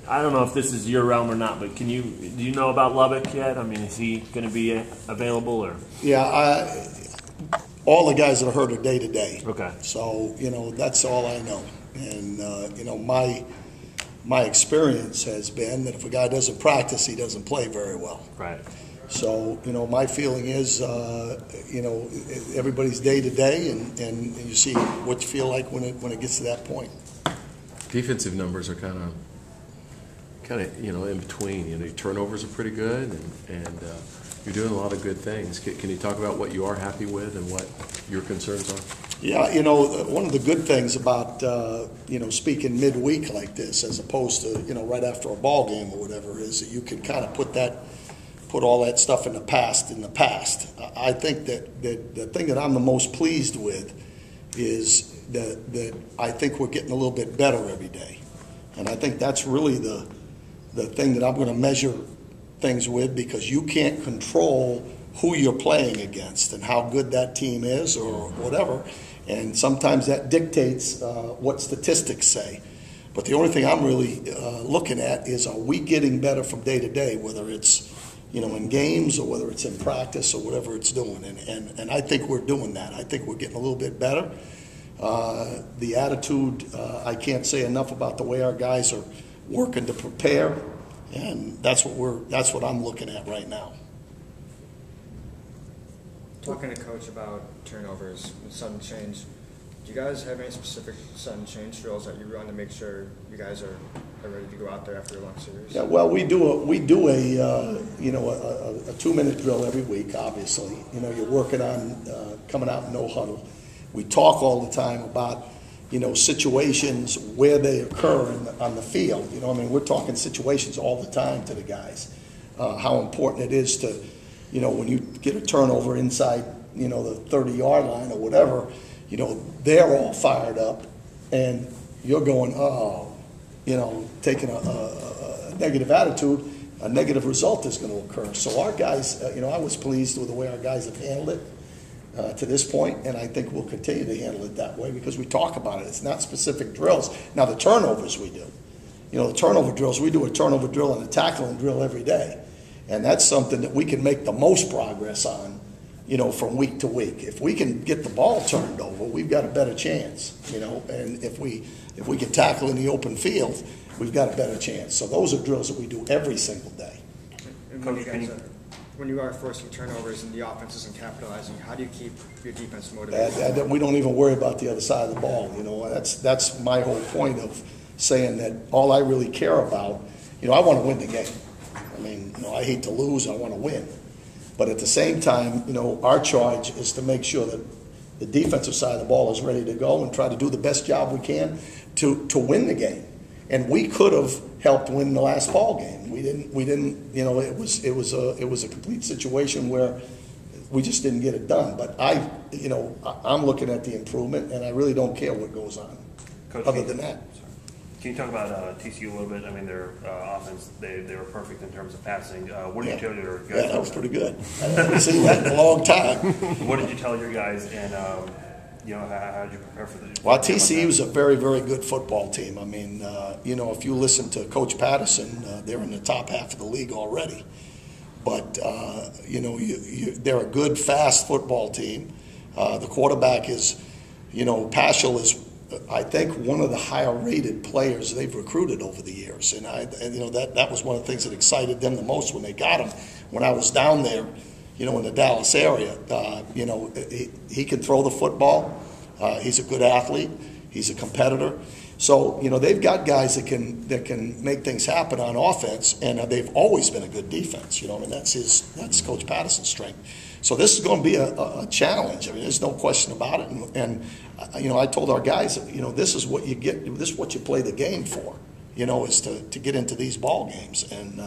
I don't know if this is your realm or not, but do you know about Lubbock yet? I mean, is he going to be available or? Yeah, all the guys that are hurt are day to day. Okay. So that's all I know, and my experience has been that if a guy doesn't practice, he doesn't play very well. Right. So my feeling is everybody's day to day, and you see what you feel like when it gets to that point. Defensive numbers are kind of in between. Your turnovers are pretty good, and you're doing a lot of good things. Can you talk about what you are happy with and what your concerns are? Yeah, one of the good things about speaking midweek like this, as opposed to right after a ball game or whatever, is that you can kind of put all that stuff in the past. I think that the thing that I'm the most pleased with is that I think we're getting a little bit better every day, and I think that's really the thing that I'm going to measure things with, because you can't control who you're playing against and how good that team is or whatever, and sometimes that dictates what statistics say. But the only thing I'm really looking at is, are we getting better from day to day, whether it's in games or whether it's in practice or whatever it's doing, and I think we're doing that. I think we're getting a little bit better. The attitude, I can't say enough about the way our guys are working to prepare, and that's what I'm looking at right now. Talking to Coach about turnovers and sudden change, do you guys have any specific sudden change drills that you run to make sure you guys are ready to go out there after a long series? Yeah, well, we do a 2-minute drill every week. Obviously, you're working on coming out in no huddle. We talk all the time about situations where they occur on the field. We're talking situations all the time to the guys. How important it is to, when you get a turnover inside, the 30-yard line or whatever, they're all fired up, and you're going, taking a negative attitude, a negative result is going to occur. So our guys, I was pleased with the way our guys have handled it to this point, and I think we'll continue to handle it that way because we talk about it. It's not specific drills. Now, the turnovers we do. The turnover drills, we do a turnover drill and a tackling drill every day, and that's something that we can make the most progress on, from week to week. If we can get the ball turned over, we've got a better chance, and if we can tackle in the open field, we've got a better chance. So those are drills that we do every single day. And when you are forcing turnovers and the offense isn't capitalizing, how do you keep your defense motivated? We don't even worry about the other side of the ball. That's my whole point of saying that all I really care about, I want to win the game. I hate to lose, I want to win. But at the same time, our charge is to make sure that the defensive side of the ball is ready to go and try to do the best job we can to win the game. And we could have helped win the last ball game. We didn't. It was a complete situation where we just didn't get it done. But I'm looking at the improvement, and I really don't care what goes on. Coach, other than that. Can you talk about TCU a little bit? Their offense, they were perfect in terms of passing. What did you tell your guys? Yeah, that was pretty good. I haven't seen that in a long time. What did you tell your guys, and how did you prepare for the? Well, TCU is a very, very good football team. If you listen to Coach Patterson, they're in the top half of the league already. But they're a good, fast football team. The quarterback is, Paschal is, I think, one of the higher-rated players they've recruited over the years, and that was one of the things that excited them the most when they got him. When I was down there, in the Dallas area, he can throw the football. He's a good athlete. He's a competitor. So they've got guys that can make things happen on offense, and they've always been a good defense. That's Coach Patterson's strength. So this is going to be a challenge. There's no question about it. And I told our guys, this is what you get. This is what you play the game for. Is to get into these ball games. And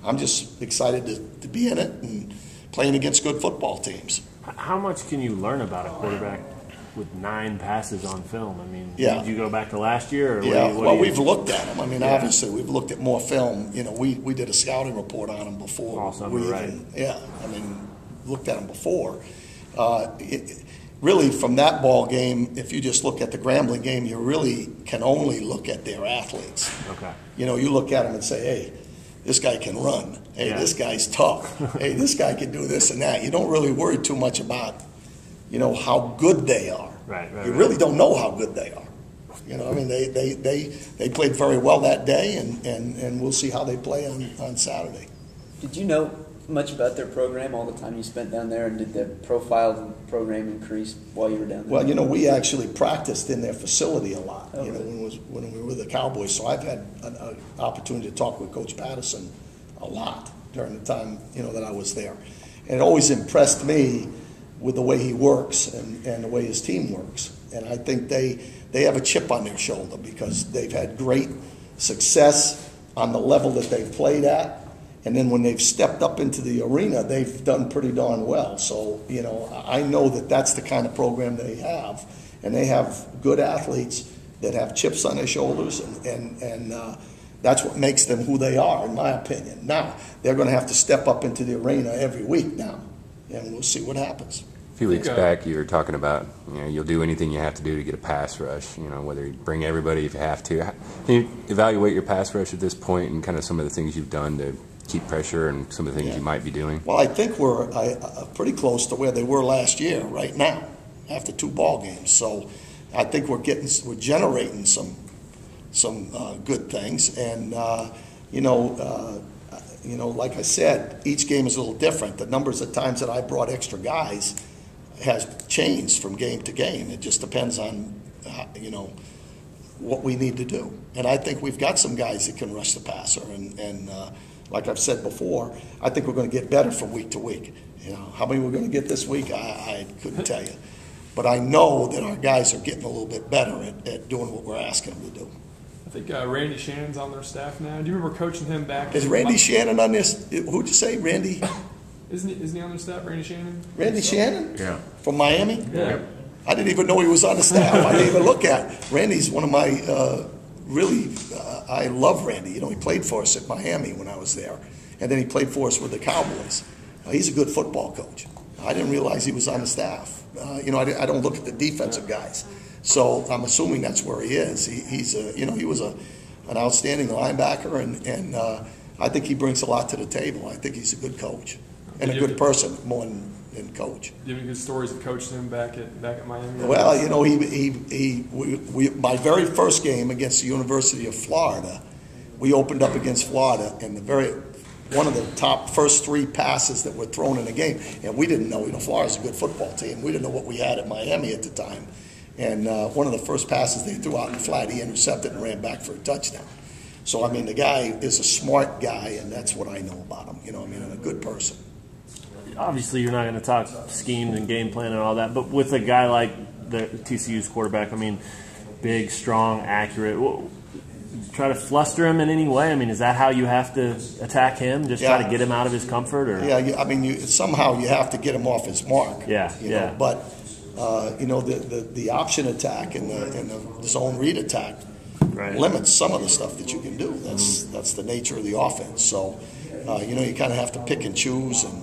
I'm just excited to be in it and playing against good football teams. How much can you learn about a quarterback with 9 passes on film? Did you go back to last year? Or we've looked at them. Obviously, we've looked at more film. We did a scouting report on them before. Awesome, right. Looked at them before. really from that ball game, if you just look at the Grambling game, you really can only look at their athletes. Okay. You know, you look at them and say, hey, this guy can run. Hey, this guy's tough. Hey, this guy can do this and that. You don't really worry too much about, you know, how good they are. Right. You really don't know how good they are. You know, I mean, they played very well that day, and we'll see how they play on Saturday. Did you know much about their program all the time you spent down there, and did the profile of the program increase while you were down there? Well, you know, we actually practiced in their facility a lot, oh, you know, really? when we were with the Cowboys. So I've had an opportunity to talk with Coach Patterson a lot during the time, you know, that I was there. And it always impressed me with the way he works and the way his team works. And I think they have a chip on their shoulder because they've had great success on the level that they've played at. And then when they've stepped up into the arena, they've done pretty darn well. So, you know, I know that that's the kind of program they have. And they have good athletes that have chips on their shoulders. And that's what makes them who they are, in my opinion. Now, they're going to have to step up into the arena every week now. And we'll see what happens. A few weeks back, you were talking about, you know, you'll do anything you have to do to get a pass rush, you know, whether you bring everybody if you have to. Can you evaluate your pass rush at this point and kind of some of the things you've done to keep pressure and some of the things you might be doing? Well, I think we're pretty close to where they were last year right now after 2 ball games. So I think we're generating some good things. And, you know, like I said, each game is a little different. The numbers of times that I brought extra guys has changed from game to game. It just depends on, you know, what we need to do. And I think we've got some guys that can rush the passer. And like I've said before, I think we're going to get better from week to week. You know, how many we're going to get this week, I couldn't tell you. But I know that our guys are getting a little bit better at doing what we're asking them to do. I think Randy Shannon's on their staff now. Do you remember coaching him back? Is Randy Shannon on this? Who'd you say, Randy? Isn't he on their staff, Randy Shannon? Randy Shannon? Yeah. From Miami? Yeah. I didn't even know he was on the staff. I didn't even look at it. Randy's one of my, I love Randy. You know, he played for us at Miami when I was there. And then he played for us with the Cowboys. He's a good football coach. I didn't realize he was on the staff. You know, I don't look at the defensive guys. So I'm assuming that's where he is. He was an outstanding linebacker, and I think he brings a lot to the table. I think he's a good coach and a good person more than coach. Do you have any good stories of coaching him back at Miami? Well, you know, my very first game against the University of Florida, we opened up against Florida, and one of the top first 3 passes that were thrown in the game, and we didn't know. You know, Florida's a good football team. We didn't know what we had at Miami at the time. And one of the first passes they threw out in the flat, he intercepted and ran back for a touchdown. So, I mean, the guy is a smart guy, and that's what I know about him. You know, I mean, and a good person. Obviously, you're not going to talk scheme and game plan and all that, but with a guy like the TCU's quarterback, I mean, big, strong, accurate, try to fluster him in any way? I mean, is that how you have to attack him? Just try to get him out of his comfort? Or? Yeah, I mean, somehow you have to get him off his mark. Yeah, you know? But, you know, the option attack and the zone read attack limits some of the stuff that you can do. That's the nature of the offense. So, you know, you kind of have to pick and choose. And,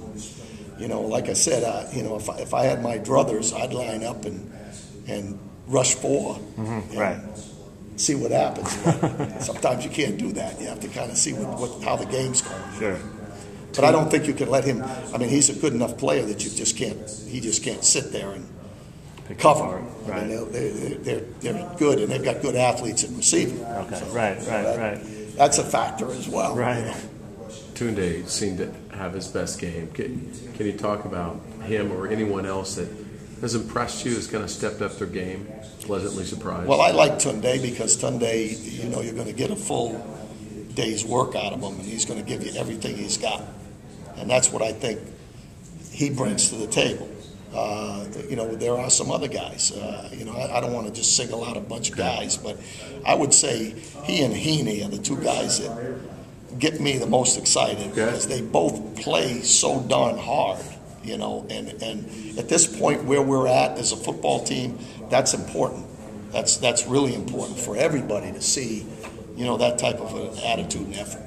you know, like I said, you know, if I had my druthers, I'd line up and rush 4. Mm-hmm. See what happens. But sometimes you can't do that. You have to kind of see how the game's going. Sure. But I don't think you can let him. I mean, he's a good enough player that he just can't sit there and cover. Right. I mean, they're good, and they've got good athletes in receiving. Okay. So, Right. That's a factor as well. Right. You know? Tunde seemed to have his best game. Can you talk about him or anyone else that has impressed you, has kind of stepped up their game, pleasantly surprised? Well, I like Tunde because Tunde, you know, you're going to get a full day's work out of him, and he's going to give you everything he's got. And that's what I think he brings to the table. You know, there are some other guys. You know, I don't want to just single out a bunch of guys, but I would say he and Heaney are the 2 guys that get me the most excited because they both play so darn hard. You know, and at this point where we're at as a football team, that's important. That's really important for everybody to see, you know, that type of an attitude and effort.